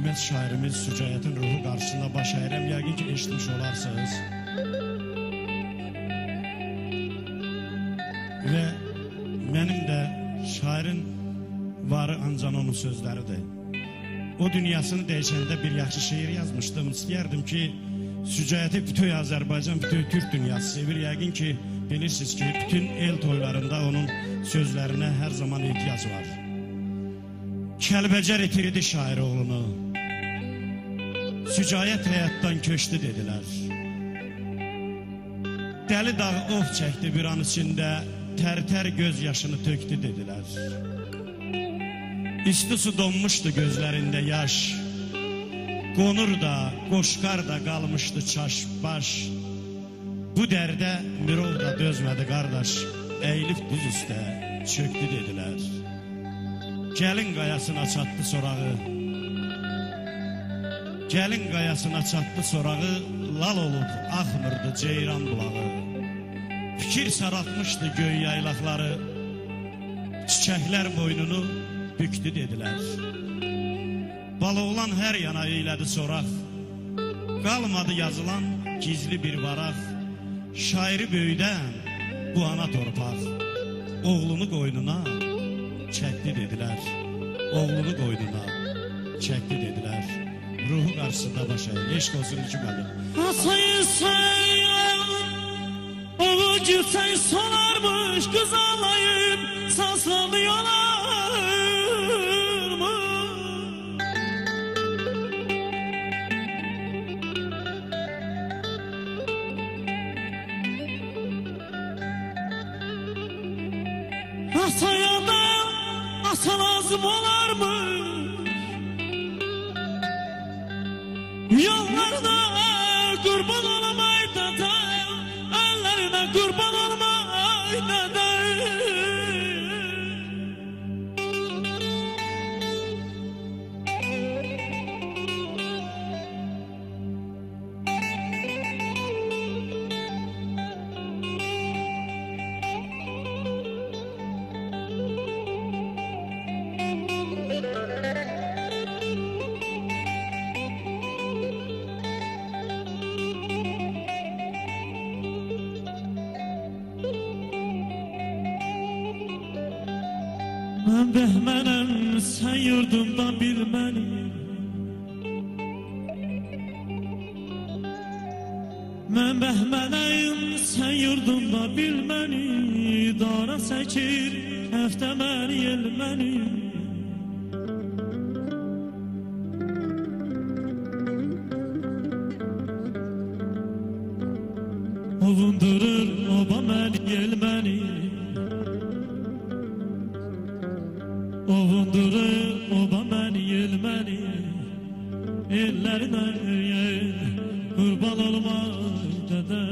hörmət şairimiz Sücayətin ruhu qarşısında baş əyirəm. Yəqin ki, eşitmiş olarsınız. Və mənim də şairin varı ancaq onun sözləridir. O dünyasını dəyişəndə bir yaxşı şeir yazmışdım. İstəyərdim ki, Sücayəti bütün Azərbaycan, bütün Türk dünyası sevir. Yəqin ki, bilirsiniz ki, bütün el toylarında onun sözlərinə hər zaman ehtiyac var. Kəlbəcər itirdi şair oğlunu, Sücayət həyatdan köçdü dedilər. Dəli dağ of çəkdi bir an içində, tər-tər göz yaşını tökdü dedilər. İsti su donmuşdu gözlərində yaş, qonur da, qoşqar da qalmışdı çaş baş. Bu dərdə Mirov da dözmədi qardaş, əyilib düz üstə çöktü dedilər. Gəlin qayasına çatdı sorağı, gəlin qayasına çatdı sorağı, lal olub axmırdı ceyran bulağı. Fikir saraltmışdı göy yaylaqları, çiçəklər boynunu büktü dedilər. Baloğlan hər yana eylədi soraq, qalmadı yazılan gizli bir varaq. Şairi böyüdən bu ana torpaq, oğlunu qoynuna çəkdi dedilər. Oğlunu qoynuna çəkdi dedilər. Ruhu qarşısında baş əyir. Eşq olsun iki qalib. Asayırsan, oğu gülsən solarmış, qız alayım, saslanıyorlar mı? Asaya da asa lazım olar mı? Yollarına kurban olmay dede, ellerine kurban olmay dede. Mən bəhmənəm, sən yurdumda bil məni. Mən bəhmənəyim, sən yurdumda bil məni. Dara çəkir, həftə məni, el məni. Ovundurur, oba məni, el məni. Ovundurur, oba məni, el məni. Ellərine qurban olmay dede.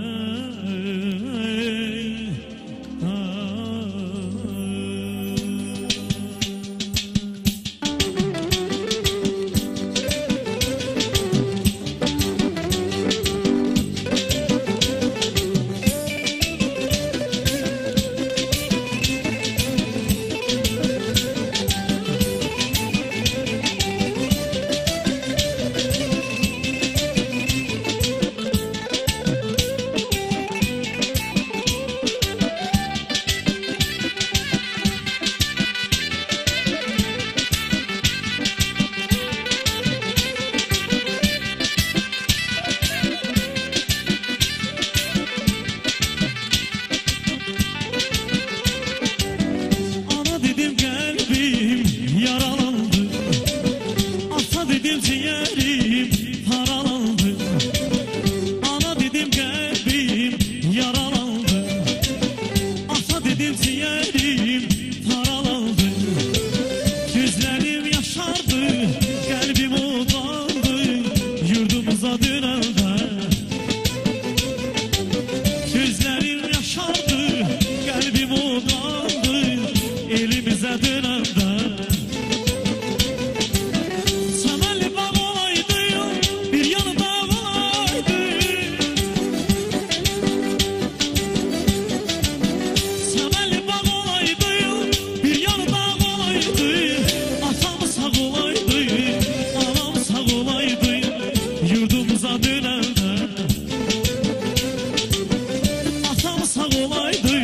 sağ olaydı,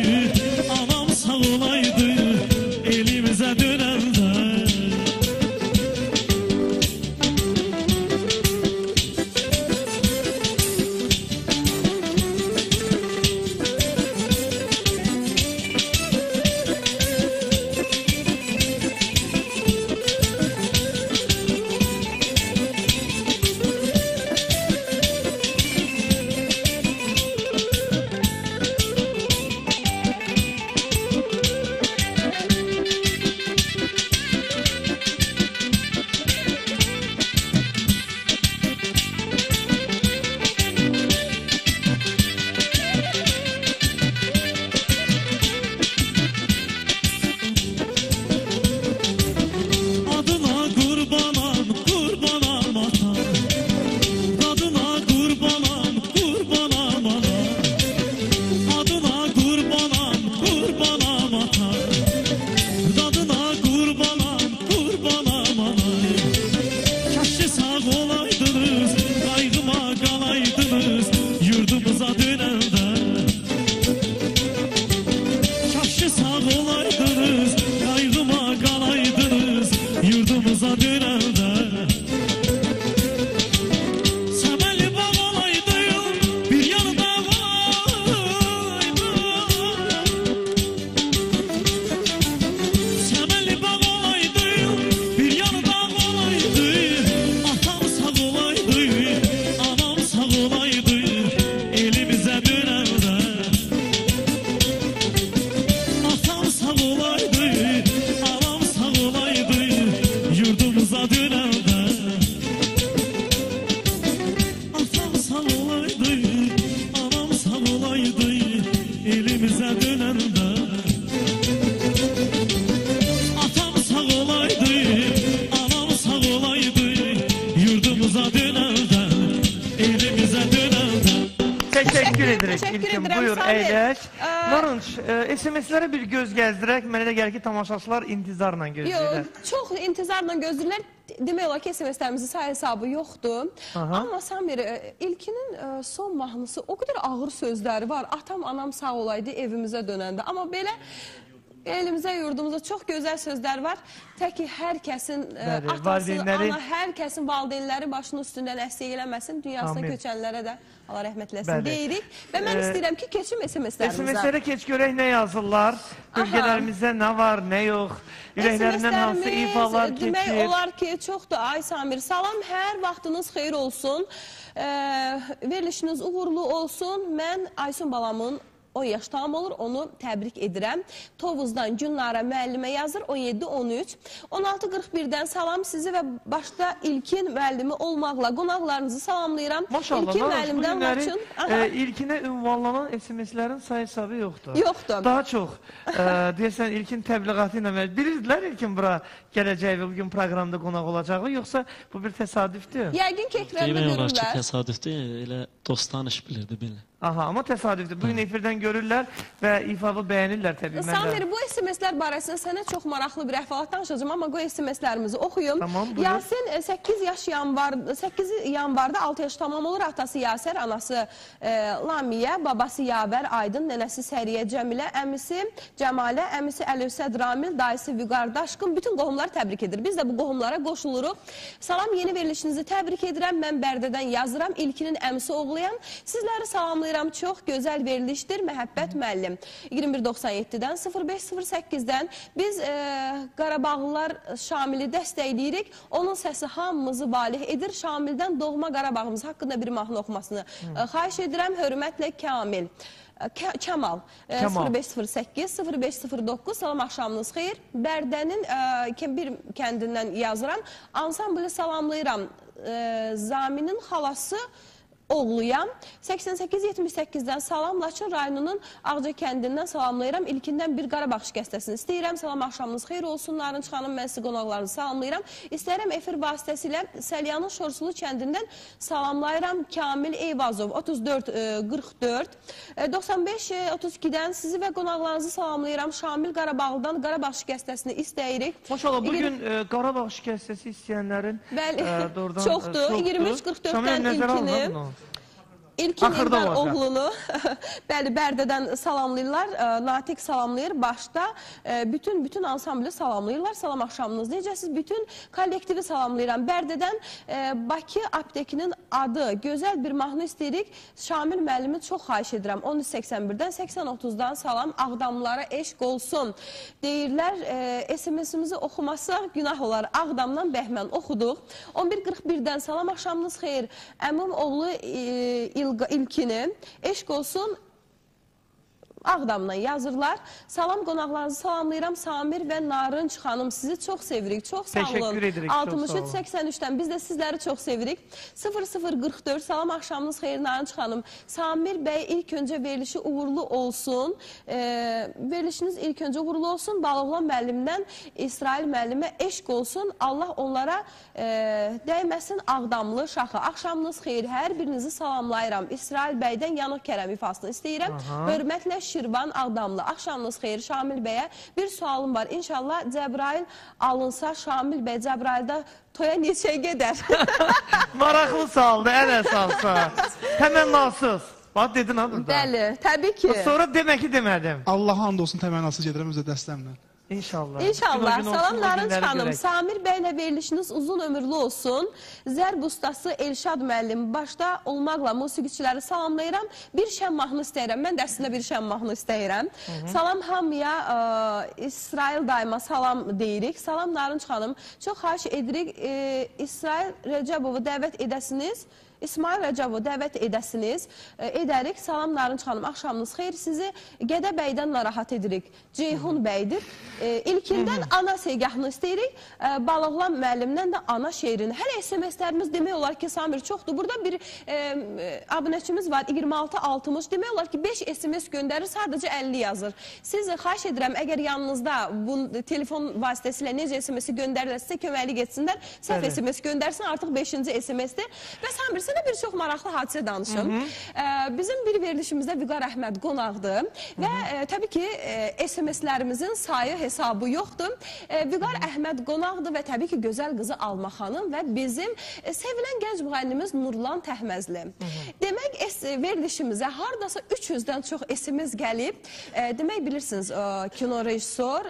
anam sağ olaydı, elimizə dönəndə. SMS-lərə bir göz gəzdirək, mənə də gəlir ki, tamaşaçılar intizarla gözləyirlər. Çox intizarla gözləyirlər. Demək olar ki, SMS-lərimizin sayı hesabı yoxdur. Amma Samir, İlkinin son mahnısı o qədər ağır sözləri var. Atam, anam sağ olaydı evimizə dönəndə. Amma belə elimizə, yurdumuzda çox gözəl sözlər var. Tək ki, hər kəsin atası, ana, hər kəsin valideynləri başının üstündən əksik eləməsin. Dünyasına köçənlərə də Allah rəhmət eləsin deyirik. Və mən istəyirəm ki, keçim SMS-lərimizə. SMS-lərə keç görək nə yazırlar, bölgələrimizdə nə var, nə yox, ürəklərindən hansı ifalar keçir. Demək olar ki, çoxdur. Ay Samir, salam, hər vaxtınız xeyir olsun, verilişiniz uğurlu olsun. Mən Aysun balamın 10 yaş tamam olur, onu təbrik edirəm. Tovuzdan Günlara müəllimə yazır, 17-13. 16:41-dən salam sizi və başda İlkin müəllimi olmaqla qonaqlarınızı salamlayıram. Maşallah, İlkin müəllimdən başın. İlkinə ünvanlanan SMS-lərin sayı hesabı yoxdur. Yoxdur. Daha çox, deyəsən İlkin təbliğatı ilə bilirdilər İlkin bura gələcək və bugün proqramda qonaq olacağı, yoxsa bu bir təsadüfdür? Yəqin ki, ekranda Demək olar görürlər. ki, təsadüfdür, elə dostdan iş bilirdi belə. Aha, amma təsadüfdür. Bugün efirdən görürlər və ifabı bəyənirlər təbii. Samir, bu SMS-lər barəsində sənə çox maraqlı bir əhvalat danışacağım, amma qoy SMS-lərimizi oxuyum. Tamam, buyur. Yasin 8 yanvarda 6 yaş tamam olur. Atası Yasir, anası Lamiyə, babası Yavər Aydın, nənəsi Səriyə Cəmilə, əmisi Cəmalə, əmisi Əlövsəd Ramil, dayısı Vüqar Daşqın, bütün qohumları təbrik edir. Biz də bu qohumlara qoşuluruq. Salam, yeni verilişinizi təbrik edirəm. Mən Bərdədən yazıram. İlkinin əmisi oğluyam. Sizləri salamlayıram. Çox gözəl verilişdir. Məhəbbət müəllim. 2197-dən 0508-dən biz Qarabağlılar Şamili dəstəkləyirik. Onun səsi hamımızı valih edir. Şamildən doğma Qarabağımız haqqında bir mahnı oxumasını xahiş edirəm. Hörmətlə Kamil. Kəmal 0508 0509 salam axşamınız xeyir. Bərdənin bir kəndindən yazıram. Ansamblı salamlayıram. Zaminin xalası oğluyam. 88-78-dən salam, Laçın rayonunun Ağca kəndindən salamlayıram. İlkindən bir Qarabağ şikəstəsini istəyirəm. Salam, axşamınız xeyir olsun. Narınç xanım, mən sizi qonaqlarınızı salamlayıram. İstəyirəm efir vasitəsilə Səlyanın Şorsulu kəndindən salamlayıram. Kamil Eyvazov, 34-44. 95-32-dən sizi və qonaqlarınızı salamlayıram. Şamil Qarabağlıdan Qarabağ şikəstəsini istəyirik. Maşallah, bugün Qarabağ şikəstəsi istəyənlərin çoxdur. 23-44-dən ilkini. İlkin Axırda Eldar olacaq. oğlunu bəli, Bərdədən salamlayırlar. Natiq salamlayır. Başda bütün ansamblı salamlayırlar. Salam axşamınız necəsiz? Bütün kollektivi salamlayıram. Bərdədən Bakı aptekinin adı, gözəl bir mahnı istəyirik. Şamil müəllimi çox xahiş edirəm. 1381-dən 80-30-dan salam. Ağdamlara eşq olsun. Deyirlər, SMS-imizi oxuması günah olar. Ağdamdan Bəhmən oxuduq. 11:41-dən salam axşamınız xeyir. Əmim oğlu İlkini eşq olsun Ağdamdan yazırlar. Salam qonaqlarınızı salamlayıram. Samir və Narınç xanım sizi çox sevirik. Çox sağ olun. Təşəkkür edirik. 63-83-dən biz də sizləri çox sevirik. 0044 salam axşamınız xeyir Narınç xanım. Samir bəy ilk öncə verilişi uğurlu olsun. Verilişiniz ilk öncə uğurlu olsun. Baloğlan müəllimdən İsrail müəllimə eşq olsun. Allah onlara dəyməsin Ağdamlı şaxı. Axşamınız xeyir. Hər birinizi salamlayıram. İsrail bəydən Yanıq Kərəm ifasını istəyirəm. Hörmətlə Şirvan Ağdamlı. Axşamınız xeyir. Şamil bəyə bir sualım var. İnşallah Cəbrail alınsa Şamil bəy Cəbraildə toya neçə gedər? Maraqlı sualdır, ən əsası. Təmənnasız. Bax, dedin ha burada. Bəli, təbii ki. Sonra demək ki, demədim. Allaha and olsun təmənnasız gedirəm özə dəstəmlə. İnşallah. İnşallah. Salam Narınç günləri xanım. görək. Samir bəylə verilişiniz uzun ömürlü olsun. Zərb ustası Elşad müəllim başda olmaqla musiqiçiləri salamlayıram. Bir şən mahnı istəyirəm. Mən də əslində bir şən mahnı istəyirəm. Salam hamıya, İsrail daima salam deyirik. Salam Narınç xanım. Çox xahiş edirik İsrail Rəcəbovu dəvət edəsiniz. İsmail Rəcəbovu dəvət edərik. Salam Narınç xanım, axşamınız xeyir. Sizi Gədəbəydən narahat edirik. Ceyhun bəydir. İlkindən ana segahını istəyirik. Baloğlan müəllimdən də ana şeirini. Hələ SMS-lərimiz demək olar ki, Samir çoxdur. Burada bir abunəçimiz var, 2660. Demək olar ki, 5 SMS göndərir, sadəcə 50 yazır. Siz xahiş edirəm, əgər yanınızda bu telefon vasitəsilə necə SMS-i göndərirlər, sizə köməklik etsinlər. Səhv SMS göndərsin, artıq 5-ci SMS-dir. Və Samir, sənə bir çox maraqlı hadisə danışım. Bizim bir verilişimizdə Vüqar Əhməd qonaqdır və təbii ki, SMS-lərimizin sayı hesabı yoxdur. Vüqar Əhməd qonaqdır və təbii ki, gözəl qızı Alma xanım və bizim sevilən gənc müğənnimiz Nurlan Təhməzli. Demək, verilişimizə haradasa 300-dən çox SMS gəlib. Demək, bilirsiniz, kino rejissor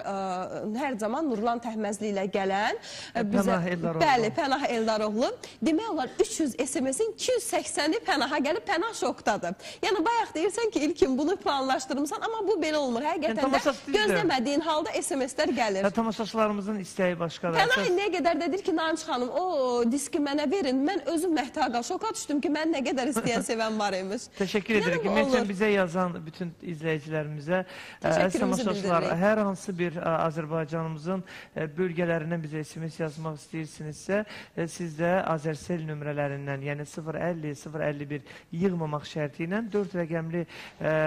hər zaman Nurlan Təhməzli ilə gələn Pənah Eldaroğlu. Bəli, Pənah Eldaroğlu. Demək olar 300 SMS-in 280-i Pənaha gəlib, Pənah şokdadır. Yəni, bayaq deyirsən ki, ilkin bunu planlaşdırmışsan, amma bu belə olmur. Həqiqətən də gözləmədiyin halda SMS-lər gəlir. Tamaşaçılarımızın istəyi başqadır. Pənah indiyə qədər dedir ki, Narınç xanım, o diski mənə verin. Mən özüm məhtaqa şoka düşdüm ki, mən nə qədər istəyən sevən var imiş. Teşekkür ederim. Ümumiyyətlə bizə yazan bütün izləyicilərimizə, tamaşaçılar, hər hansı bir Azərbaycanımızın bölgələrindən bizə SMS yazmaq istəyirsinizsə, siz də Azərsel nömrələrindən, yəni 050-051 yığmamaq şərti ilə 4 rəqəmli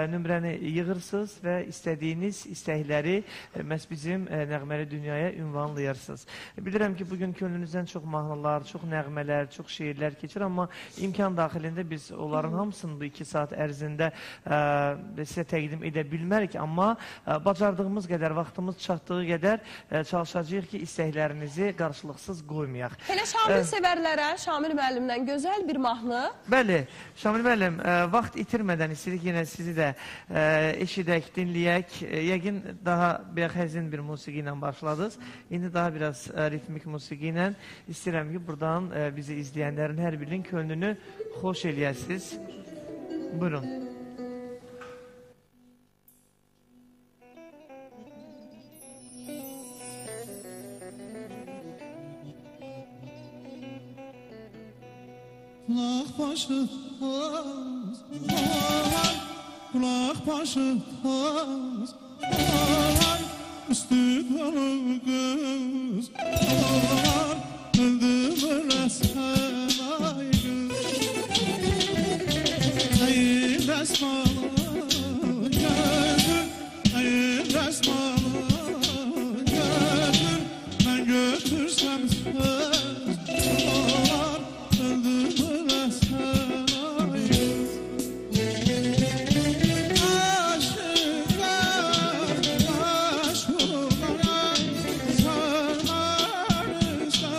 nömrəni yığırsınız və istədiyiniz istəkləri məhz bizim nəğməli dünyaya ünvanlayarsınız. Bilirəm ki, bugün könlünüzdən çox mahnılar, çox nəğmələr, çox şeirlər keçir, amma imkan daxilində biz onların hamısını bu 2 saat ərzində sizə təqdim edə bilmərik, amma bacardığımız qədər, vaxtımız çatdığı qədər çalışacağıq ki, istəklərinizi qarşılıqsız qoymayaq. Elə Şamil sevərlərə, Şamil müəllimdən gözəl bir mahnı. Bəli, Şamil müəllim, vaxt itirmədən istəyirik yenə sizi də eşidək, dinləyək. Yəqin daha həzin bir musiqi ilə başladınız. İndi daha biraz ritmik musiqi ilə istəyirəm ki, buradan bizi izləyənlərin hər birinin könlünü xoş eləyəsiniz. Buyurun. Kulaq başı taz, kulaq başı taz, üstü dolu kız, öldürür esen ay kız. Hayır esmalı gözüm, hayır esmalı gözüm, ben götürsem söz, öldürür esen ay kız. Aşıklar, aşklar, sarmarsa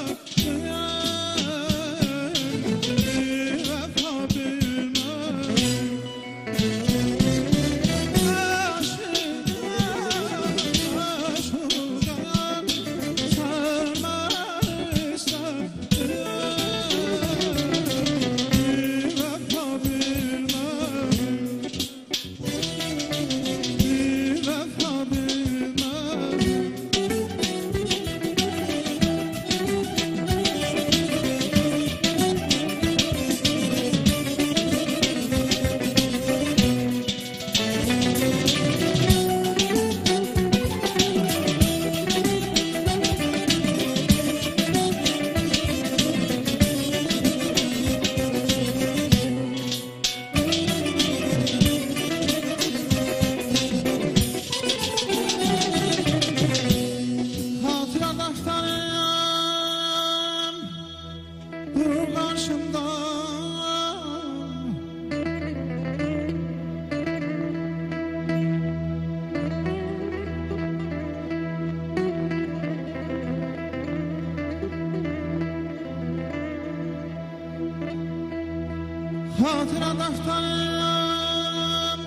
Hatıra defterim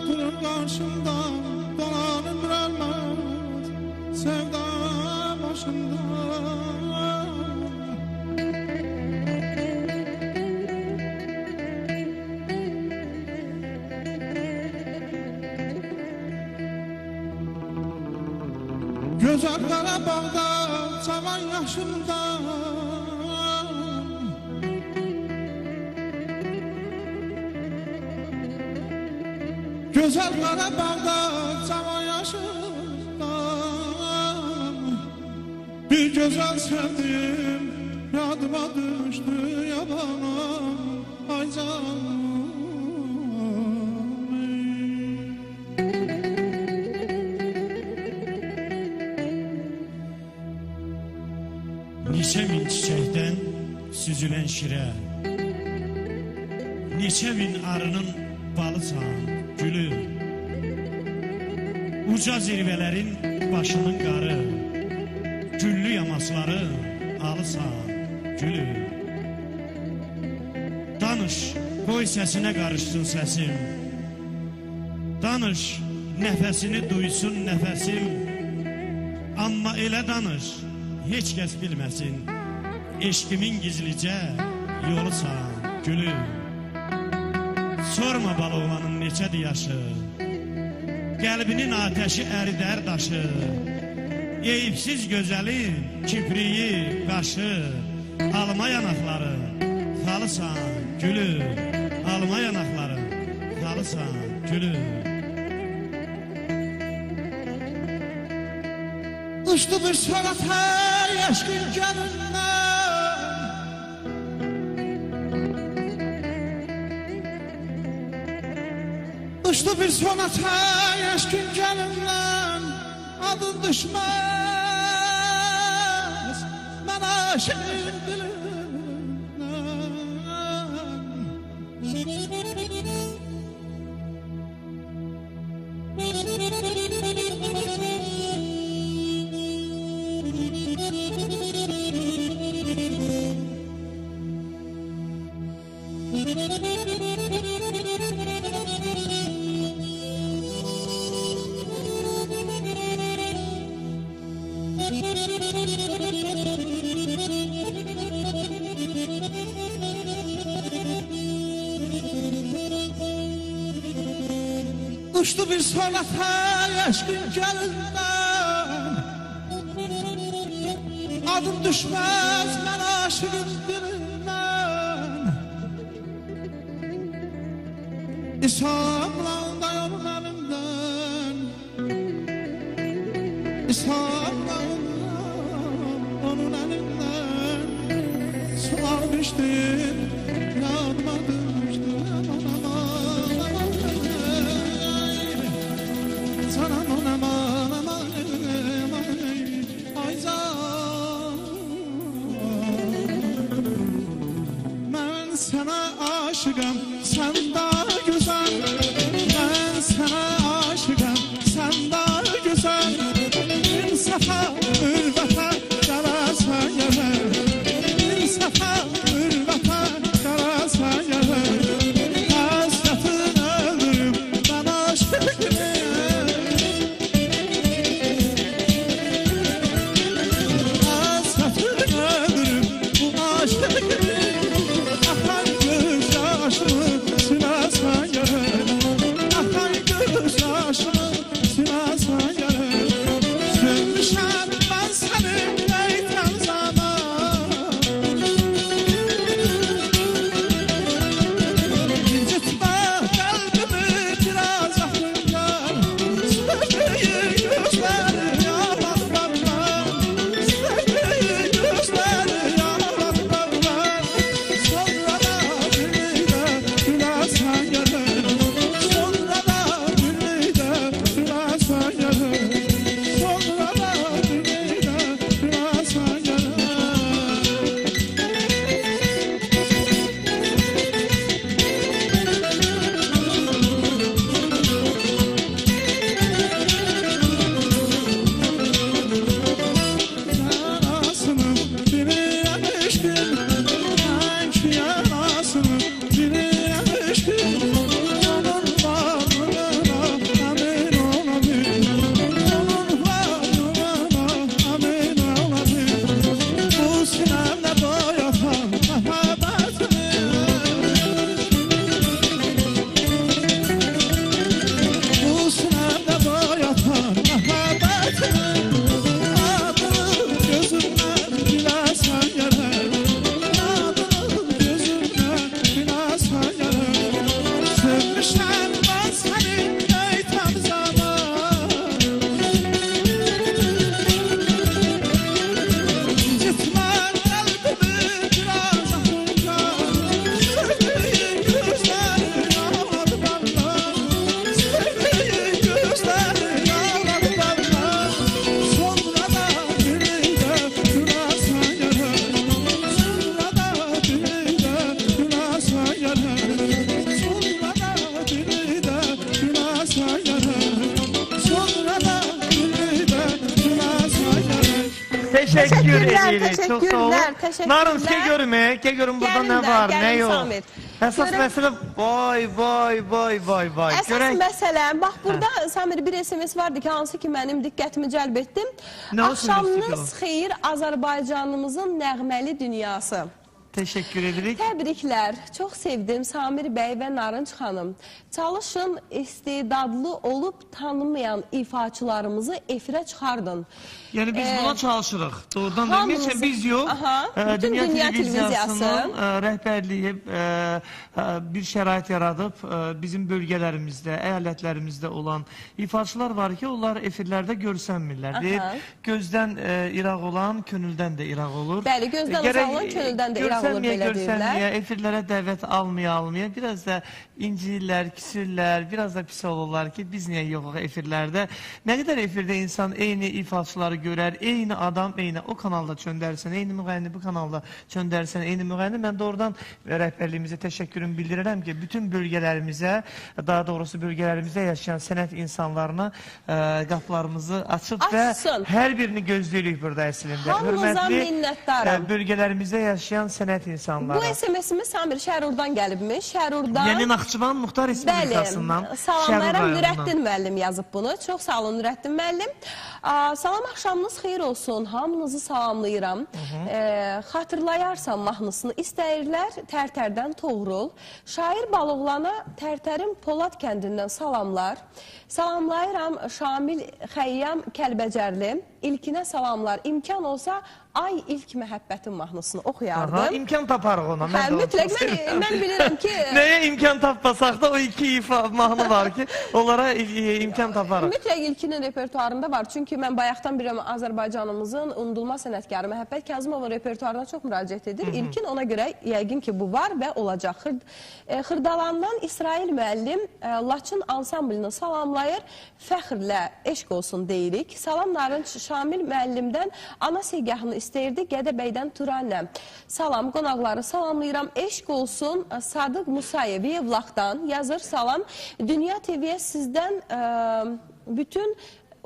durur karşımda, dolanır ölmez sevda başımda. Güzel Qarabağda cavan yaşımda, Güzel Qarabağda cavan yaşımda, bir güzel sevdim yadıma düştü yabana, ay canım. Neçə min çiçəkdən süzülən şirə, neçə min arının balısan gülü, uca zirvələrin başının qarı, güllü yamasları alısan gülü. Danış, qoy səsinə qarışsın səsim, danış, nəfəsini duysun nəfəsim, amma elə danış, heç kəs bilməsin, eşqimin gizlicə yolusan gülü. Sorma baloğlanın neçədir yaşı, qəlbinin atəşi əridər daşı, eyibsiz gözəlin kipriyi qaşı, alma yanaqları xalısan gülü, alma yanaqları xalısan gülü. Uçtu bir sanat her yaşkın canından, uçtu bir sanat her yaşkın canından, adın düşmez bana aşığın dilinden. Uçtu bir sonata yaşkın gelinden, adım düşmez ben aşığın dilinden. İsa'mla yolun elinden, İsa'mla onun elinden, sular düştü yanıma düştü aman aman. Aman aman aman aman ay can, ben sana aşığım sen daha güzel, ben sana aşığım sen daha güzel, insafa ülbete yarasa gelir, insafa ülbete yarasa gelir, hasretin öldürüp ben aşığım. Akan göz yaşımı silah Teşekkür edirik. Çox sağ olun. Teşekkürlər. Narınız ki görmək. Ki görün burada nə var, nə yox. Əsas məsələ vay. Əsas məsələ, bax burada Samir bir SMS vardı ki, hansı ki mənim diqqətimi cəlb etdim. Axşamınız xeyir Azərbaycanımızın nəğməli dünyası. Teşekkür edirik. Təbriklər. Çox sevdim Samir bəy və Narınc xanım. Çalışın, istedadlı olub tanımayan ifaçılarımızı efirə çıxardın. Yəni biz buna çalışırıq. Doğrudan demək biz yox. Dünya Televiziyasının rəhbərliyi bir şərait yaradıb bizim bölgələrimizdə, əyalətlərimizdə olan ifaçılar var ki, onlar efirlərdə görsənmirlər. Gözdən iraq olan, könüldən də iraq olur. Bəli, gözdən olan, könüldən də iraq olur, belə deyirlər. Efirlərə dəvət almaya, biraz da incirlər, küsürlər, biraz da pis olurlar ki, biz niyə yoxuq efirlərdə. Nə qədər efirdə insan eyni ifaçıları görər, eyni adam, eyni o kanalda çöndərsən, eyni müğənni bu kanalda çöndərsən, eyni müğənni. Mən doğrudan rəhbərliyimizə təşəkkürümü bildirirəm ki, bütün bölgələrimizə, daha doğrusu bölgələrimizdə yaşayan sənət insanlarına qapılarımızı açıb və hər birini gözləyirik burada əslində. Hamınıza minnətdarım. Bölgələrimizdə yaşayan sənət insanlara. Bu SMS-imiz Samir Şərurdan gəlibmiş. Şərurdan. Yəni Naxçıvan Muxtar Respublikasından. Bəli, salamlarım Nürəddin müəllim yazıb bunu. Çox sağ olun Nürəddin müəllim. Salam, axşamınız xeyir olsun. Hamınızı salamlayıram. Xatırlayarsam mahnısını istəyirlər Tərtərdən Toğrul. Şair Baloğlana Tərtərin Polad kəndindən salamlar. Salamlayıram Şamil Xəyyam Kəlbəcərli. İlkinə salamlar. İmkan olsa Ay ilk məhəbbətin mahnısını oxuyardım. İmkan taparıq ona. Mütləq, mən bilirəm ki... Nəyə imkan tapmasaq da o iki mahnı var ki, onlara imkan taparıq. Mütləq ilkinin repertuarında var. Çünki mən bayaqdan bilirəm Azərbaycanımızın unudulma sənətkarı Məhəbbət Kazımovun repertuarına çox müraciət edir. İlkin ona görə yəqin ki bu var və olacaq. Xırdalandan İsrail müəllim Laçın ansamblını salamlayır. Fəxrlə eşq olsun deyirik. Salam Narınc Şamil müəllimdən ana segahını istəyirdi Gədəbəydən Turanəm. Salam, qonaqları salamlayıram. Eşq olsun Sadıq Musayev Yevlaqdan yazır. Salam, Dünya TV-yə sizdən bütün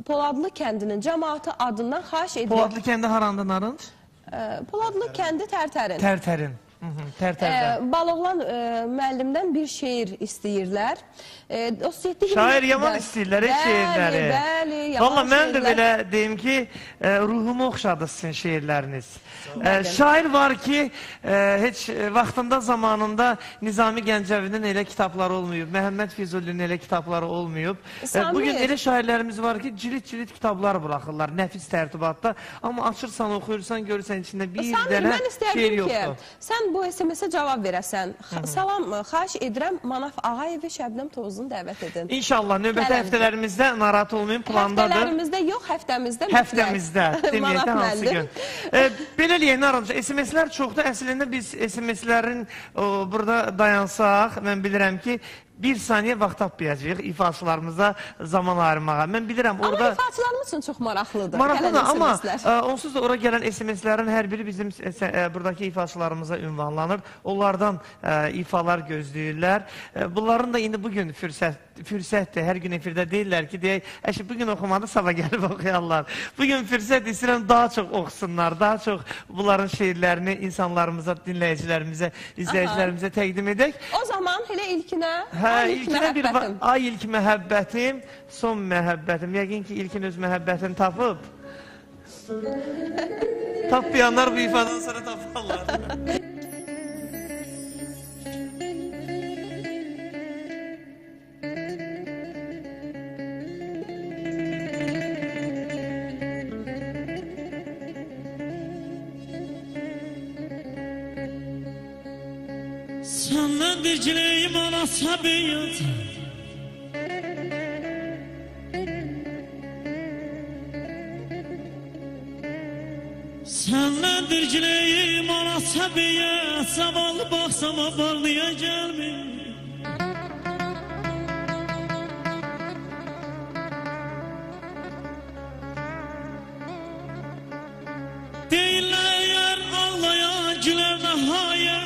Poladlı kəndinin cəmaatı adından xahiş edirəm. Poladlı kəndi haranda Narınc? Poladlı kəndi Tərtərin. Tərtərin. Baloğlan müəllimdən bir şeir istəyirlər. Şair yaman istəyirlər şeirləri. Bəli, yaman Valla mən də belə deyim ki, ruhumu oxşadı sizin şeirləriniz. Şair var ki, heç vaxtında zamanında Nizami Gəncəvinin elə kitabları olmayıb, Məhəmməd Füzulinin elə kitabları olmayıb. Bugün elə şairlərimiz var ki, cirit kitablar buraxırlar, nəfis tərtibatda. Amma açırsan, oxuyursan, görürsən içində bir dənə şeir yoxdur. Sən bu SMS-ə cavab verəsən. Salam, xahiş edirəm Manaf Ağayevi Şəbnəm Tovuzunu dəvət edin. İnşallah, növbəti həftələrimizdə narahat olmayın, plandadır. Həftələrimizdə yox, həftəmizdə. Həftəmizdə, deməkdə hansı gün. Belə eləyək, Narınc, SMS-lər çoxdur. Əslində biz SMS-lərin burada dayansaq, mən bilirəm ki, bir saniyə vaxt tapmayacaq ifaçılarımıza zaman ayırmağa. Mən bilirəm orada... Amma ifaçılarımız üçün çox maraqlıdır. Maraqlıdır, amma onsuz da ora gələn SMS-lərin hər biri bizim buradakı ifaçılarımıza ünvanlanır. Onlardan ifalar gözləyirlər. Bunların da indi bugün fürsətdir. Hər gün efirdə deyirlər ki, deyək, bugün oxumadı, sabah gəlib oxuyarlar. Bugün fürsət istəyirəm, daha çox oxusunlar, daha çox bunların şeirlərini insanlarımıza, dinləyicilərimizə, izləyicilərimizə təqdim edək. O zaman elə ilkinə... İlkinə bir ay ilk məhəbbətim, son məhəbbətim. Yəqin ki, ilkin öz məhəbbətini tapıb. Tapmayanlar bu ifadan sonra taparlar. Səndən dicləyim ana səbiyyət Səndən dicləyim ana səbiyyət Zavallı baxsama bağlıya gəlmir Deyirlər yer ağlayan gülər nəhayət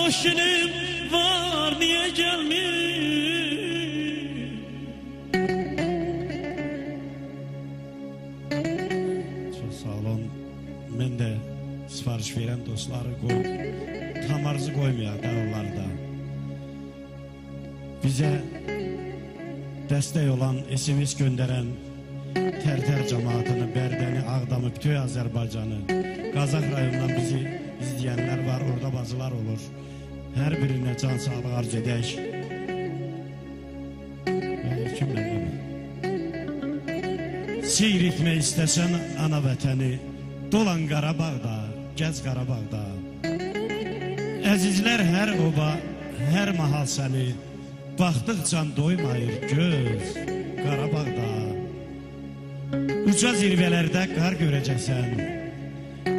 hoş günüm var, niye gelmir? Çok sağ olun. Ben de sipariş veren dostları koy, tam arzı koymayak da onlarda. Bize destek olan, SMS gönderen Terter cemaatini, Bərdəni, Ağdamı, bütün Azərbaycanı, Qazaq rayonundan bizi izleyenler var, orada bazılar olur. Her birine can sağlığı arz edək. Seyir etmək istəsən ana vətəni, dolan Qarabağda, gəz Qarabağda. Əzizlər hər oba, hər mahal səni, baxdıqca doymayır göz Qarabağda. Uca zirvələrdə qar görəcəksən,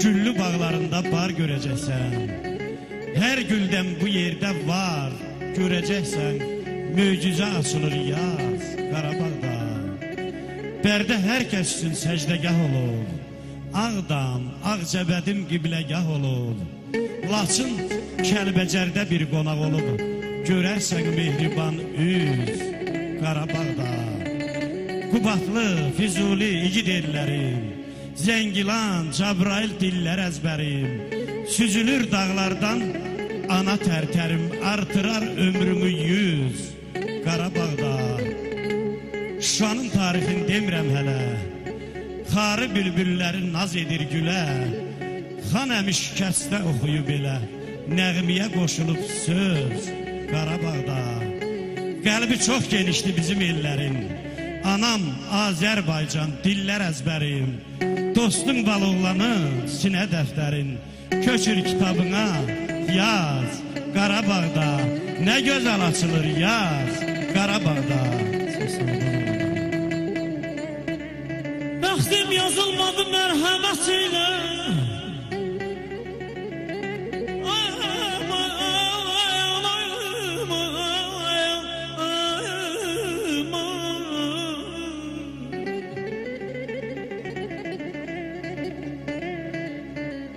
güllü bağlarında bar görəcəksən. Hər güldən bu yerdə var, görəcəksən, möcüzə açılır yaz Qarabağda. Bərdə hər kəs üçün səcdəgah olur, Ağdam, Ağcəbədim qibləgah olur. Laçın Kəlbəcərdə bir qonaq olub, görərsən mehriban üz Qarabağda. Qubatlı, Füzuli, igid ellərim, Zəngilan, Cabrail dillər əzbərim, süzülür dağlardan ana tərtərim, artırar ömrümü 100 Qarabağda. Şuşanın tarixini demirəm hələ, xarı bülbülləri naz edir gülə, xan əmi şikəstə oxuyub elə, nəğmiyə qoşulub söz Qarabağda. Qəlbi çox genişdi bizim ellərin, anam Azərbaycan dillər əzbərim, dostun balıqlanı sinə dəftərin, köçür kitabına yaz Qarabağda, nə gözəl açılır yaz Qarabağda. Bəxtim yazılmadı mərhəmət ilə,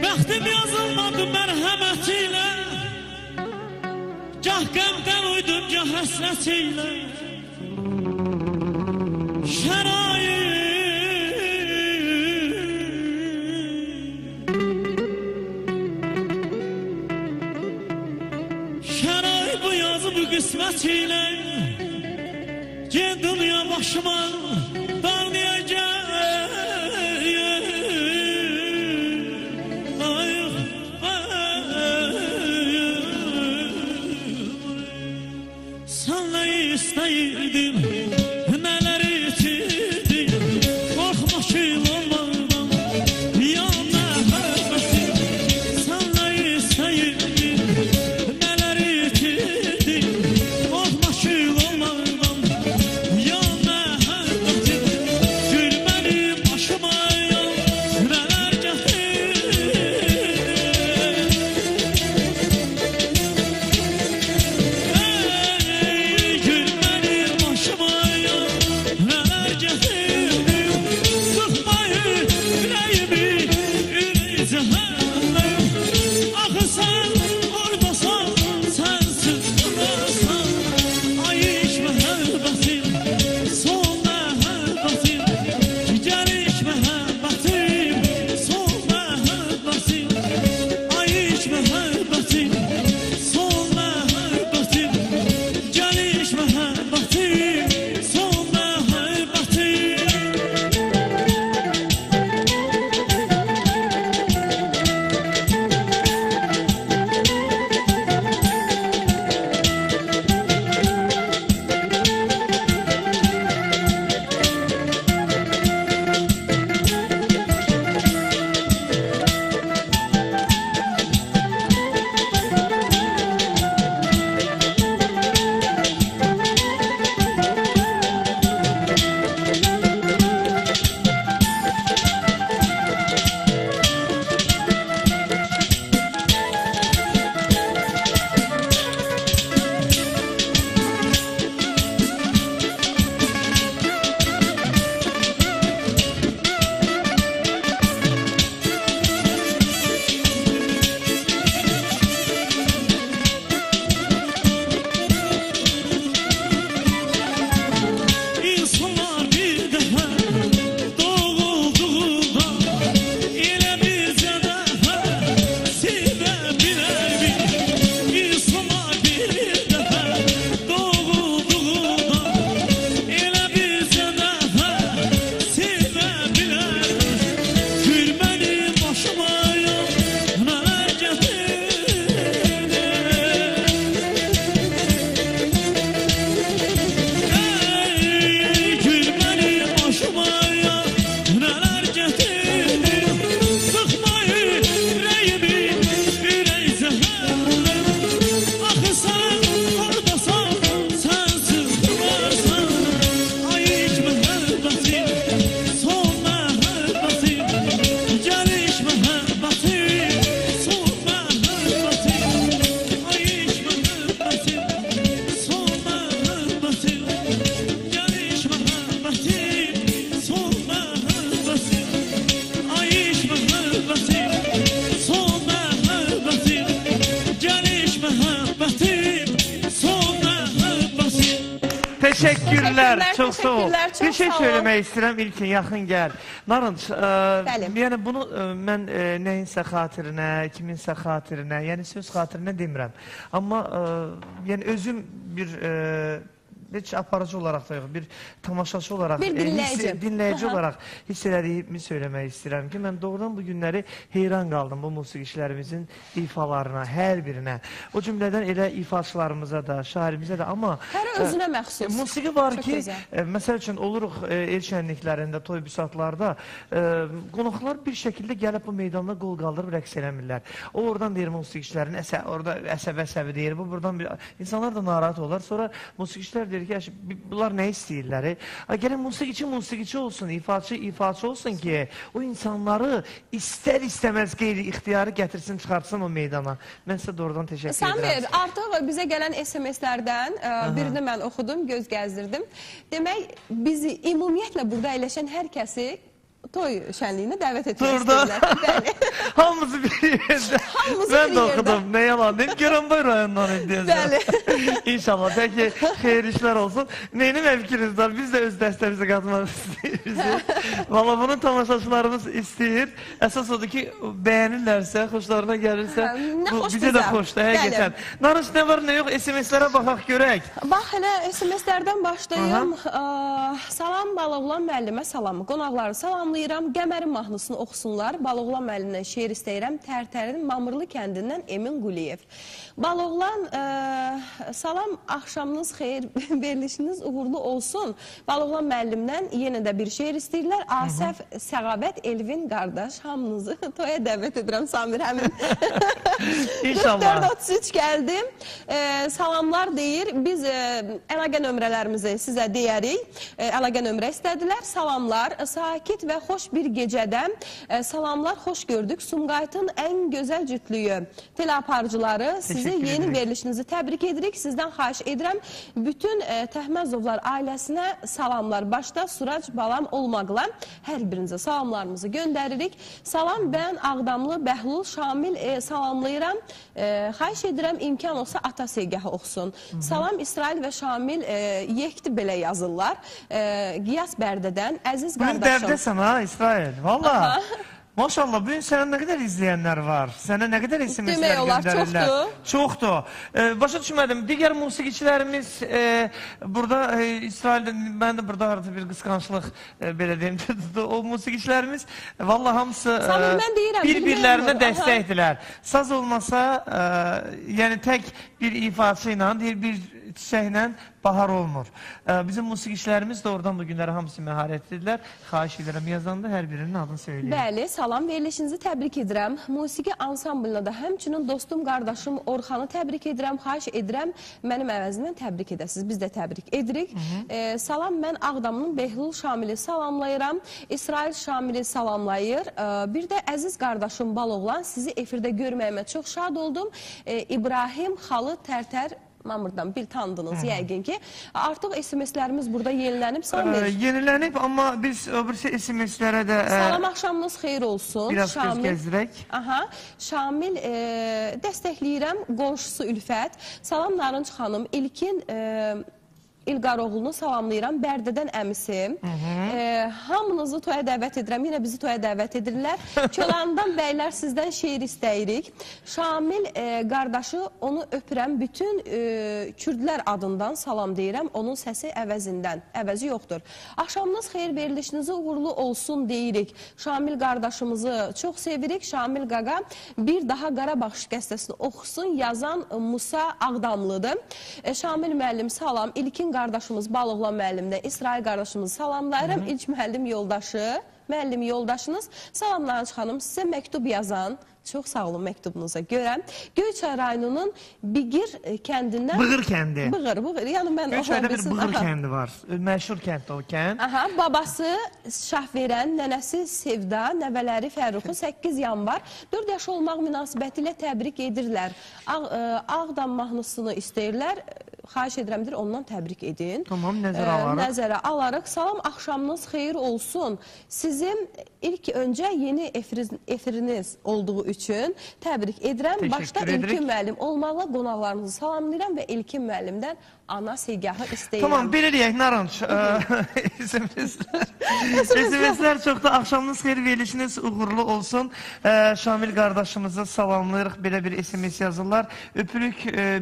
bəxtim yazılmadı mərhəmət ilə, gah qəmdən uydum, gah həsrət ilə. Şərait bu yazı bu qismət ilə, geldim ya başıma dağlayacaq. Senle istəyirdim, nələr itirdim, qorxma ki olmadan, yanına hərbəsin. Senle istəyirdim, nələr itirdim, qorxma ki olmadan, yanına hərbəsin. Gül mənim başıma nələr gətir. Gül mənim başıma Teşekkürler. Çok sağ ol. Teşekkürler, çok Bir şey sağ ol. söylemək istəyirəm İlkin, yaxın gəl. Narınç, yəni bunu mən nəyinsə xatirinə, kiminsə xatirinə, yəni söz xatirinə demirəm. Amma yəni özüm bir heç aparıcı olaraq da yox, bir tamaşaçı olaraq, bir dinləyici olaraq hiss elədiyimi söyləmək istəyirəm ki, mən doğrudan bu günləri heyran qaldım bu musiqiçilərimizin ifalarına, hər birinə. O cümlədən elə ifaçılarımıza da, şairimizə də, amma hər özünə məxsus. Musiqi var ki, məsəl üçün oluruq el şənliklərində, toy büsatlarda qonaqlar bir şəkildə gəlib bu meydanda qol qaldırıb rəqs eləmirlər. O oradan deyir musiqiçilərin, orada əsəbi deyir, bu buradan insanlar da narahat olar. Sonra musiqiçilər deyir ki, bunlar nə istəyirlər? Gəlin musiqiçi olsun, ifaçı olsun ki, o insanları istər-istəməz qeyri-ixtiyarı gətirsin, çıxartsın o meydana. Mən sizə doğrudan təşəkkür edirəm. Samir, artıq bizə gələn SMS-lərdən birini mən oxudum, göz gəzdirdim. Demək, bizi ümumiyyətlə burada əyləşən hər kəsi toy şənliyinə dəvət etmək istəyirlər. Hamımızı bir yerdə. Mən də oxudum, nə yalan deyim, Göranboy rayonundan deyəcəm. İnşallah, bəlkə xeyir işlər olsun. Neyini məfikriniz var, biz də öz dəstəmizə qatmaq istəyirik. Valla bunun tamaşaçılarımız istəyir. Əsas odur ki, bəyənirlərsə, xoşlarına gəlirsə, bizə də xoşdur, həqiqətən. Narınç, nə var, nə yox, SMS-lərə baxaq, görək. Bax, hələ SMS-lərdən başlayım. Salam, Baloğlan müəllimə salamı. Qonaqları salamlayıram. Qəmərin mahnısını oxusunlar. Baloğlan müəllimdən şeir istəyirəm. Tərtərin Mamırlı kəndindən Emin Quliyev. Baloğlan, salam, axşamınız xeyir, verilişiniz uğurlu olsun. Baloğlan müəllimdən yenə də bir şeir istəyirlər. Asəf, Səğavət, Elvin qardaş, hamınızı toya dəvət edirəm, Samir, həmin. İnşallah. 44-33 gəldim. Salamlar deyir. Biz əlaqə nömrələrimizi sizə deyərik. Əlaqə nömrə istədilər. Salamlar, sakit və xoş bir gecədən salamlar, xoş gördük. Sumqayıtın ən gözəl cütlüyü teleaparcıları sizi yeni verilişinizi təbrik edirik. Sizdən xahiş edirəm. Bütün Təhməzovlar ailəsinə salamlar. Başda Surac balam olmaqla hər birinizə salamlarımızı göndəririk. Salam, mən Ağdamlı Bəhlul Şamil salamlayıram. Xahiş edirəm, imkan olsa ata sevgahı oxusun. Salam, İsrail və Şamil yekdi belə yazırlar. Qiyas Bərdədən, əziz qardaşım. Bugün dərdəsən ha, İsrail. Valla. Maşallah, bugün sənə nə qədər izləyənlər var? Sənə nə qədər SMS-lər göndərirlər? Çoxdur. Başa düşmədim, digər musiqiçilərimiz burada, İsraildə, mən də burada arada bir qısqançlıq belə deyim, o musiqiçilərimiz valla hamısı bir-birlərinə dəstəkdilər. Saz olmasa, yəni tək bir ifaçı ilə, bir çiçəklə bahar olmur. Bizim musiqiçilərimiz də oradan bu günləri hamısı məharətlidirlər. Xahiş edirəm, yazanda hər birinin adını söyləyəm. Bəli, salam, verilişinizi təbrik edirəm. Musiqi ansamblına da həmçinin dostum, qardaşım Orxanı təbrik edirəm. Xahiş edirəm, mənim əvəzimdən təbrik edəsiniz. Biz də təbrik edirik. Salam, mən Ağdamın Bəhlul Şamili salamlayıram. İsrail Şamili salamlayır. Bir də əziz qardaşım Baloğlan, sizi efirdə görməyimə çox şad oldum. İbrahim Xalı Tərtər Mamırdan bir tanıdınız yəqin ki. Artıq SMS-lərimiz burada yenilənib. Yenilənib, amma biz öbürsə SMS-lərə də... Salam, axşamınız xeyir olsun. Biraz göz gəzdirək. Şamil, dəstəkləyirəm, qonşusu Ülfət. Salam, Narınc xanım, İlkin... İlqaroğlunu salamlayıram, Bərdədən əmisim. Hamınızı toya dəvət edirəm, yenə bizi toya dəvət edirlər. Kölandan bəylər sizdən şeir istəyirik. Şamil qardaşı, onu öpürəm, bütün kürdlər adından salam deyirəm, onun səsi əvəzindən, əvəzi yoxdur. Axşamınız xeyir, verilişinizi uğurlu olsun deyirik. Şamil qardaşımızı çox sevirik. Şamil qaqa bir daha Qarabağ şikəstəsini oxusun, yazan Musa Ağdamlıdır. Şamil müəllim salam, İlkin qardaşımız Baloğlan müəllimdə, İsrail qardaşımızı salamlayıram. İlk müəllim yoldaşınız. Salamlarınız xanım, sizə məktub yazan, çox sağ olun məktubunuza görə. Göyçay rayonunun Bigir kəndindən... Bığır kəndi. Bığır. Göyçayda bir Bığır kəndi var. Məşhur kənddə o kənd. Babası Şahverən, nənəsi Sevda, nəvələri Fərruxu 8 yanvar 4 yaş olmaq münasibətilə təbrik edirlər. Ağdam mahnısını istəyirlər. Xahiş edirəmdir, ondan təbrik edin. Tamam, nəzərə alarıq. Nəzərə alarıq. Salam, axşamınız xeyir olsun. Sizin ilk öncə yeni efiriniz olduğu üçün təbrik edirəm. Başda İlkin müəllim olmaqla qonaqlarınızı salamlayıram və İlkin müəllimdən ana segahı istəyirəm. Tamam, belə deyək, Naranç. SMS-lər çox da axşamınız xeyir, verilişiniz uğurlu olsun. Şamil qardaşımızı salamlayırıq, belə bir SMS yazırlar. Öpürük,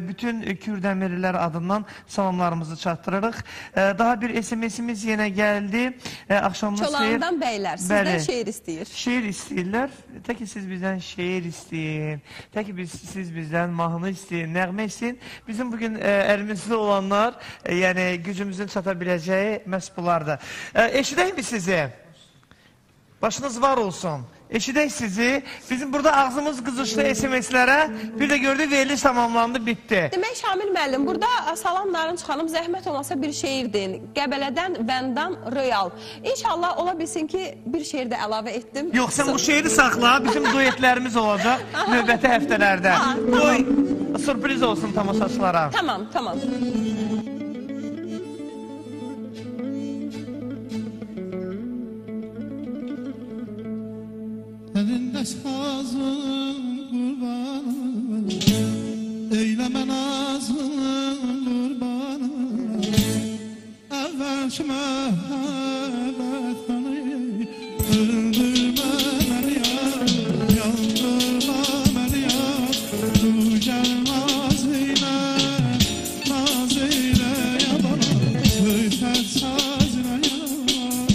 bütün Kürdəmirlilər adından salamlarımızı çatdırırıq. Daha bir SMS-imiz yenə gəldi. Axşamınız xeyir. Çolandan bəylər, sizdən şeir istəyir. Şeir istəyirlər. Tək ki siz bizdən şeir istəyin. Tək ki siz bizdən mahnı istəyin, nəğmə istəyin. Bizim bugün əlimizdə olanlar, yəni gücümüzün çata biləcəyi məhz bunlardır. Eşidək mi sizi? Başınız var olsun. Eşidək sizi. Bizim burada ağzımız qızışdı SMS-lərə. Bir də gördük, veriliş tamamlandı, bitdi. Demək, Şamil müəllim, burada Salam Narınç xanım, zəhmət olmasa bir şeir deyin. Qəbələdən Vəndan Royal. İnşallah ola bilsin ki, bir şeir də əlavə etdim. Yox, sən bu şeiri saxla. Bizim duetlərimiz olacaq növbəti həftələrdə. Qoy, sürpriz olsun tamaşaçılara. Tamam, tamam. Elinde sazın kurbanı, eyleme nazın kurbanı. Evvelki mehabbet beni öldürme beni yar, yandırma beni yar. Du gel nazine, nazine ya bana, söyler sazine ya, sazine.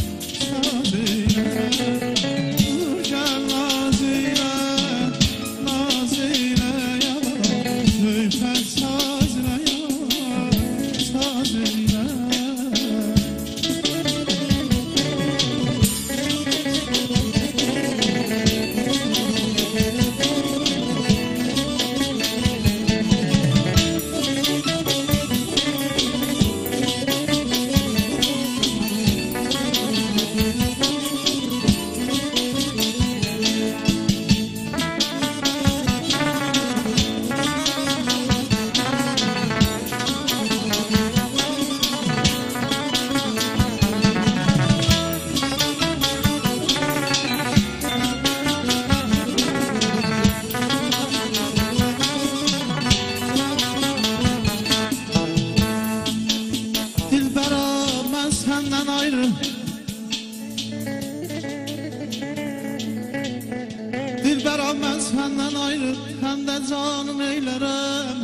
Dilberam ben senden ayrı, hem de canım eylerim.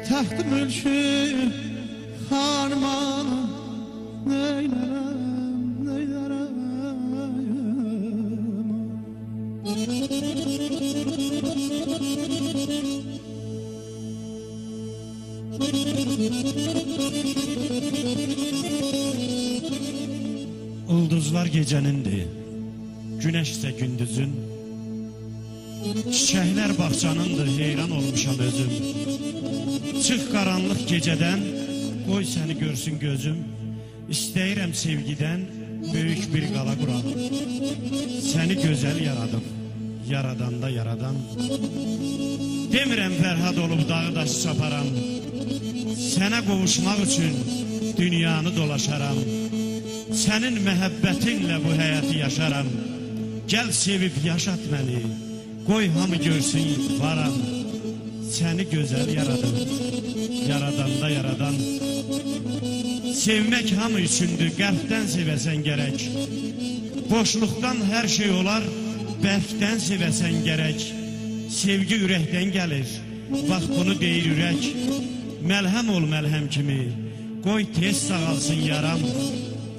Taht-ı mülkü harmanı neylerim, neylerim. Ulduzlar gecənindir, güneş isə gündüzün. Çiçəklər bağçanındır, heyran olmuşam özüm. Çıx qaranlıq gecədən, qoy səni görsün gözüm. İstəyirəm sevgidən, böyük bir qala quram. Səni gözəl yaradım, yaradanda yaradan. Demirəm Fərhad olub dağı daşı çaparam. Sənə qovuşmaq üçün dünyanı dolaşaram. Sənin məhəbbətinlə bu həyatı yaşaram. Gəl sevib yaşat məni, qoy hamı görsün varam. Səni gözəl yaradım, yaradanda yaradan. Sevmək hamı üçündür, qəlbdən sevəsən gərək. Boşluqdan hər şey olar, bərkdən sevəsən gərək. Sevgi ürəkdən gəlir, bax bunu deyir ürək. Məlhəm ol məlhəm kimi, qoy tez sağalsın yaram.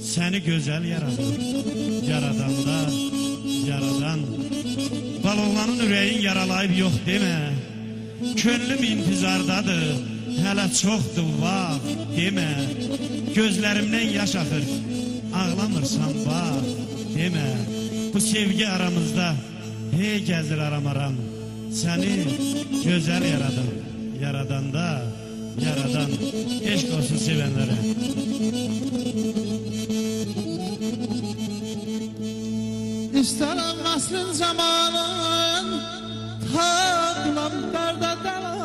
Səni gözəl yaradım, yaradanda yaradan. Balonlanın ürəyin yaralayıb yox demə. Könlüm intizardadır, hələ çoxdur vaxt demə. Gözlərimdən yaş axır, ağlamırsan bax demə. Bu sevgi aramızda hey gəzir aram-aram. Səni gözəl yaradım, yaradanda yaradan. Eşq olsun sevənlərə. İstərəm nəslin zamanın, tapılam dərdə dələ.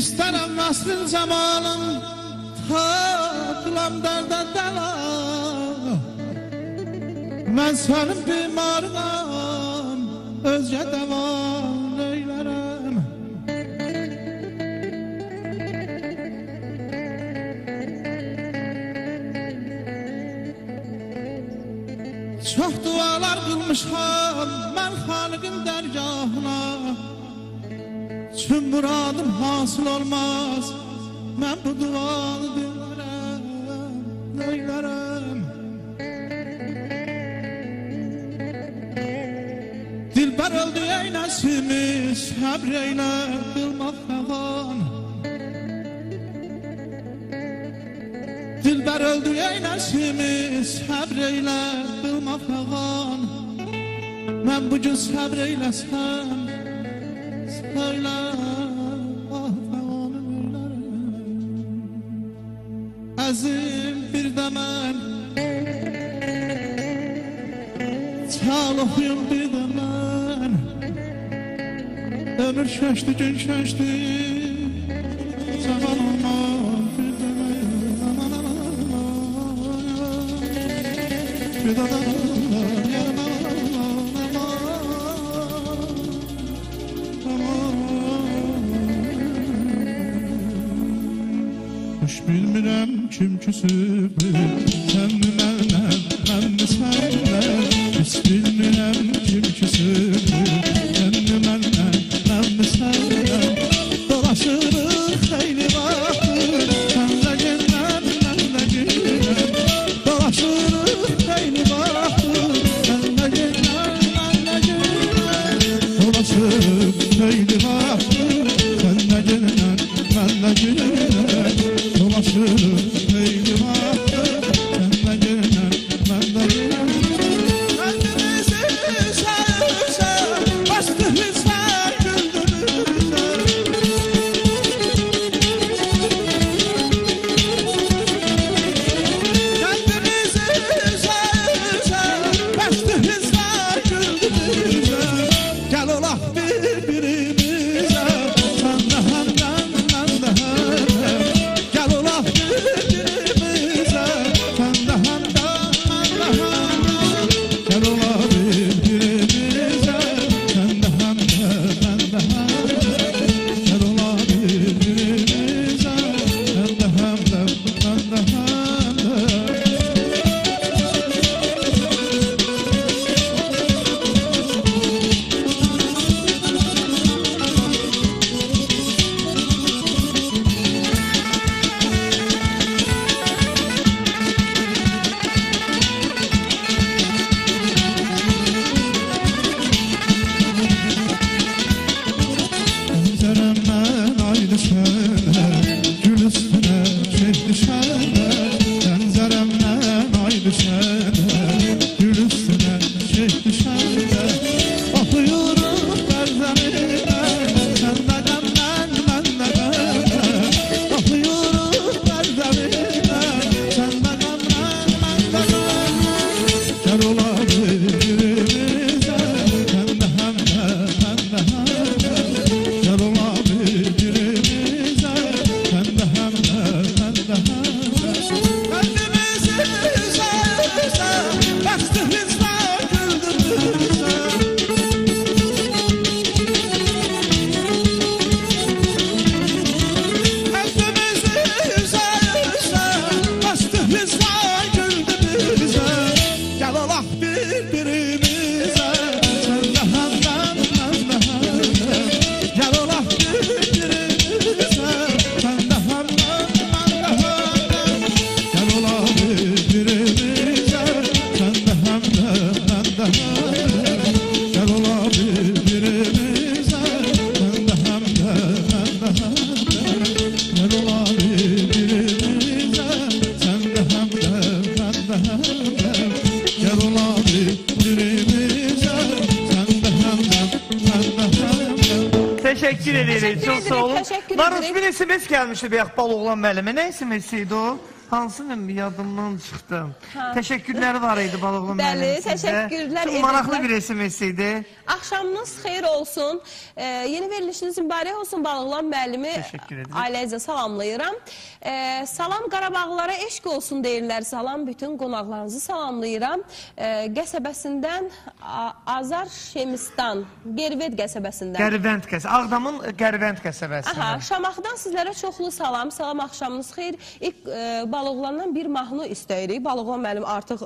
İstərəm nəslin zamanın tapılam dərdə dəla. Mən sənin bimarınam, özgə dəvan eylərəm. Çox dualar qılmışam mən Xaliqin dərgahına. Tüm muradım hasıl olmaz, mən bu duanı dilərəm, neylərəm. Dilbər öldü ey nəsimi, səbr eylə qılmaq rəvan. Dilbər öldü ey nəsimi, səbr eylə qılmaq rəvan. Mən bugün səbr eyləsəm, söylə ah rəvanı eylərəm. Əzim bir də mən çal oxuyum bir də mən. Ömür köşdü gün köşdü zaman olmaz bir də mən. Aman aman bir də mən. Hoş bilmirəm kim küsübdür, sən mi məndən, mən mi səndən. Hiç bilmirəm kim küsübdür, sən mi məndən, mən mi səndən. Dolaşırıq xeyli vaxtdır, sənlə günlər, mənlə günlər. Dolaşırıq xeyli vaxtdır, sənlə günlər, mənlə günlər. Dolaşırıq xeyli vaxtdır, sənlə günlər, mənlə günlər. Dolaşırıq xeyli vaxtdır, sənlə günlər, mənlə günlər. Qəlbimizi sərsə, bastı hissər güldürürsə. Qəlbimizi sərsə, bastı hissər güldürürsə. Gəl olaq bir-birimizə, sən də həmdən, mən də həmdən. Gəl olaq bir-birimizə, sən də həmdən, mən də həmdən. Gəl olaq bir-birimizə, sən də həmdən, mən də həmdən. Gəl olaq bir-birimizə, sən də həmdən, mən də həmdən. Pəncərəmdən ay düşənə, gül üstünə çek düşənə. Pəncərəmdən ay düşənə, gül üstünə çek düşənə. Oxuyuruq bərzəminə, sən də qəmdən, mən də qəmdən. Oxuyuruq bərzəminə, sən də qəmdən, mən də qəmdən. Gəl olaq bir-birimizə, sən də həmdən, mən də həmdən. Gəl olaq bir-birimizə, sən də həmdən, mən də həmdən. Qəlbimizi sərsə, bəxti hisslər güldürürsə. Qəlbimizi sərsə, bəxti hisslər güldürürsə. Gəl olaq bir-birimizə, sən də həmdən, mən də həmdən. Gəl olaq bir-birimizə, sən də həmdən, mən də həmdən. Gəl olaq bir-birimizə, sən də həmdən, mən də həmdən. Gəl olaq bir-birimizə, sən də həmdən, mən də həmdən. Gəl olaq bir-birimizə, sən də həmdən, mən də həmdən. Gəl olaq bir-birimizə, sən də həmdən, mən də həmdən. Teşekkür ederiz. Teşekkür Çok ederim, sağ olun. teşekkür Varoş ederim. bir SMS gelmişti bir Akbal oğlan müellime. Ne SMS'iydi o? Hansı yadımdan çıxdı? Təşəkkürləri var idi Baloğlu müəllim Bəli, sizə. təşəkkürlər Çox maraqlı bir SMS idi. Axşamınız xeyir olsun. Yeni verilişiniz mübarək olsun Baloğlan müəllimi. Təşəkkür ederim. Ailəcə salamlayıram. Salam Qarabağlılara eşq olsun deyirlər. Salam bütün qonaqlarınızı salamlayıram. Qəsəbəsindən Azar Şemistan, Gerved qəsəbəsindən. Qərvənd qəsəbəsi, Ağdamın Qərvənd qəsəbəsindən. Aha, Şamaxıdan sizlərə çoxlu salam. Salam axşamınız xeyir. İlk Baloğlandan bir mahnı istəyirik. Baloğlan müəllim artıq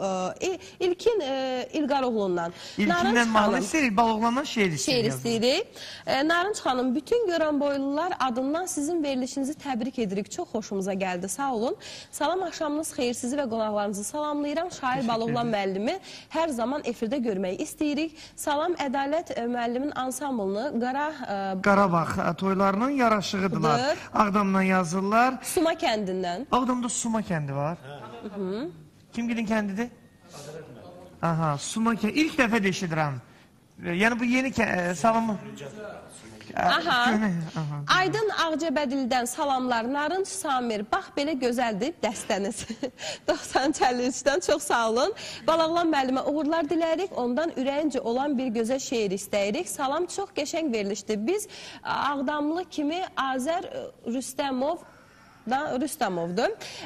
İlkin İlqaroğlu'ndan. İlkindən mahnı istəyirik, Baloğlandan şeir istəyirik. Narınç xanım, bütün Göranboylular adından sizin verilişinizi təbrik edirik. Çox xoşumuza gəldi. Sağ olun. Salam axşamınız xeyir. Sizi və qonaqlarınızı salamlayıram. Şair Baloğlan müəllimi hər zaman efirdə görməyi istəyirik. Salam Ədalət müəllimin ansamblını Qarabağ toylarının yaraşığıdırlar. Ağdamdan yazırlar. Suma kəndindən. Ağdamda Suma kəndi var. Kim gidin kəndidir? Aha, Suma kəndi. İlk dəfə də eşidirəm. Yəni bu yeni salamı. Aha. Aydın Ağcabədildən salamlar. Narınç Samir, bax belə gözəldir dəstəniz. 93-dən çox sağ olun. Baloğlan müəllimə uğurlar dilərik. Ondan ürəyincə olan bir gözəl şeir istəyirik. Salam çox qəşəng verilişdir. Biz Ağdamlı kimi Azər Rüstəmovdur.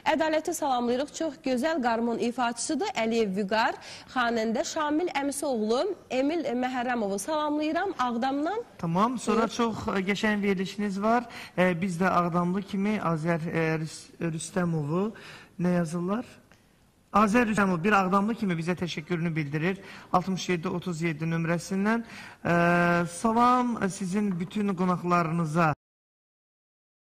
Ədaləti salamlayırıq. Çox gözəl qarmon ifaçısıdır. Əliyev Vüqar, xanəndə Şamil Əmisoğlu, Emil Məhərrəmovu salamlayıram Ağdamdan. Tamam, sonra çox qəşəng verilişiniz var. Biz də Ağdamlı kimi Azər Rüstəmovu nə yazırlar? Azər Rüstəmov bir Ağdamlı kimi bizə təşəkkürünü bildirir. 67-37 nömrəsindən. Salam sizin bütün qonaqlarınıza.